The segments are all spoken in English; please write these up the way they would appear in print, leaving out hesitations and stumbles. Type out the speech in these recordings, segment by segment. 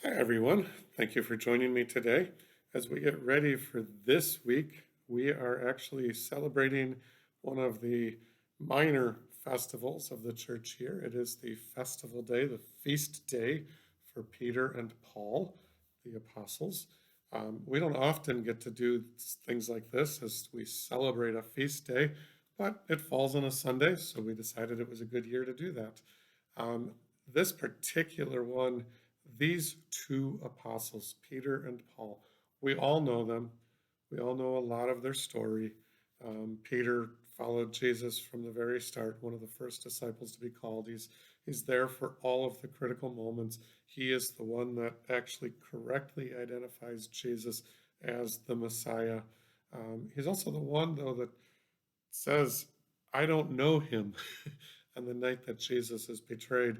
Hi, everyone. Thank you for joining me today. As we get ready for this week, we are actually celebrating one of the minor festivals of the church here. It is the festival day, the feast day for Peter and Paul, the apostles. We don't often get to do things like this as we celebrate a feast day, but it falls on a Sunday, so we decided it was a good year to do that. Um, this particular one, these two apostles, Peter and Paul, we all know them. We all know a lot of their story. Peter followed Jesus from the very start, one of the first disciples to be called. He's there for all of the critical moments. He is the one that actually correctly identifies Jesus as the Messiah. He's also the one, though, that says, I don't know him on the night that Jesus is betrayed,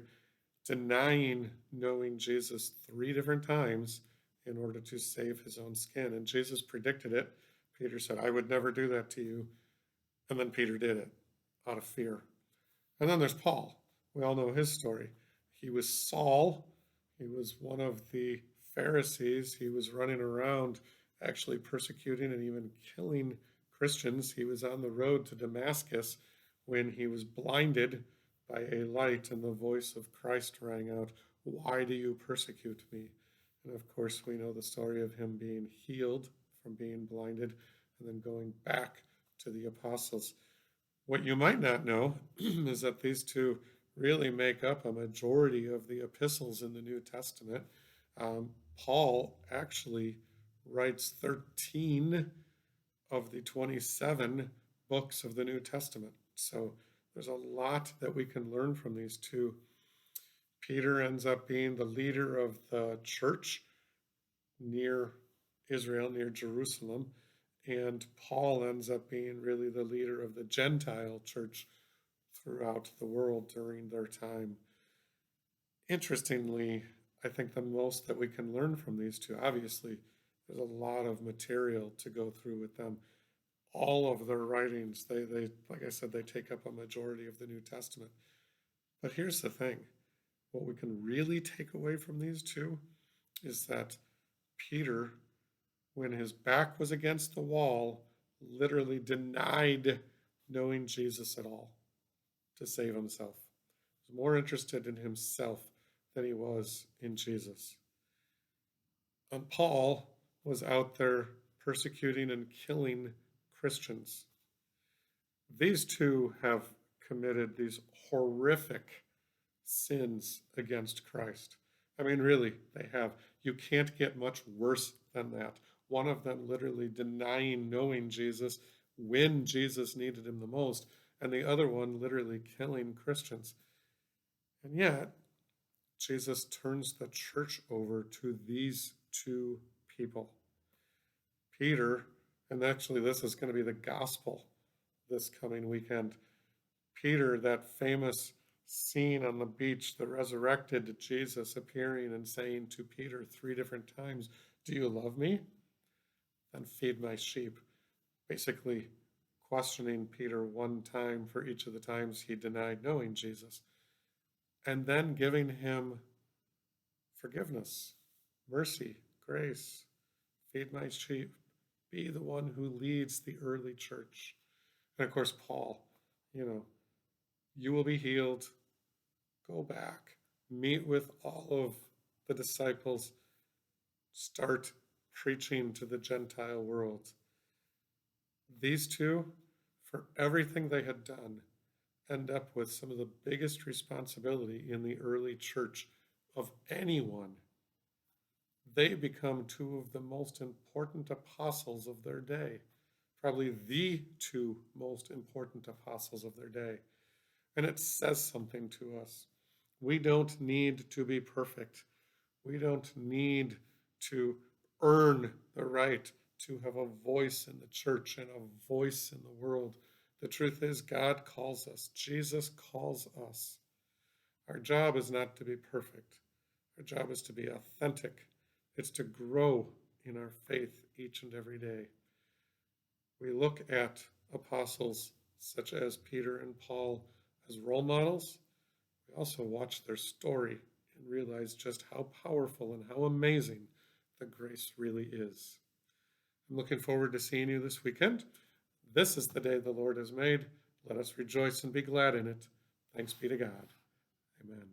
denying knowing Jesus three different times in order to save his own skin. And Jesus predicted it. Peter said, I would never do that to you. And then Peter did it out of fear. And then there's Paul. We all know his story. He was Saul. He was one of the Pharisees. He was running around actually persecuting and even killing Christians. He was on the road to Damascus when he was blinded by a light, and the voice of Christ rang out, Why do you persecute me? And of course, we know the story of him being healed from being blinded and then going back to the apostles. What you might not know is that these two really make up a majority of the epistles in the New Testament. Paul actually writes 13 of the 27 books of the New Testament. So there's a lot that we can learn from these two. Peter ends up being the leader of the church near Israel, near Jerusalem, and Paul ends up being really the leader of the Gentile church throughout the world during their time. Interestingly, I think the most that we can learn from these two, obviously, there's a lot of material to go through with them. All of their writings, they like I said, they take up a majority of the New Testament. But here's the thing, what we can really take away from these two is that Peter, when his back was against the wall, literally denied knowing Jesus at all to save himself. He was more interested in himself than he was in Jesus. And Paul was out there persecuting and killing Christians. These two have committed these horrific sins against Christ. I mean, really, they have. You can't get much worse than that. One of them literally denying knowing Jesus when Jesus needed him the most, and the other one literally killing Christians. And yet, Jesus turns the church over to these two people. Peter, and actually, this is going to be the gospel this coming weekend. Peter, that famous scene on the beach, the resurrected Jesus appearing and saying to Peter three different times, Do you love me? Then feed my sheep. Basically, questioning Peter one time for each of the times he denied knowing Jesus, and then giving him forgiveness, mercy, grace. Feed my sheep. Be the one who leads the early church. And of course, Paul, you know, you will be healed. Go back, meet with all of the disciples, start preaching to the Gentile world. These two, for everything they had done, end up with some of the biggest responsibility in the early church of anyone. They become two of the most important apostles of their day, probably the two most important apostles of their day. And it says something to us. We don't need to be perfect. We don't need to earn the right to have a voice in the church and a voice in the world. The truth is, God calls us, Jesus calls us. Our job is not to be perfect, our job is to be authentic, it's to grow in our faith each and every day. We look at apostles such as Peter and Paul as role models. We also watch their story and realize just how powerful and how amazing the grace really is. I'm looking forward to seeing you this weekend. This is the day the Lord has made. Let us rejoice and be glad in it. Thanks be to God. Amen.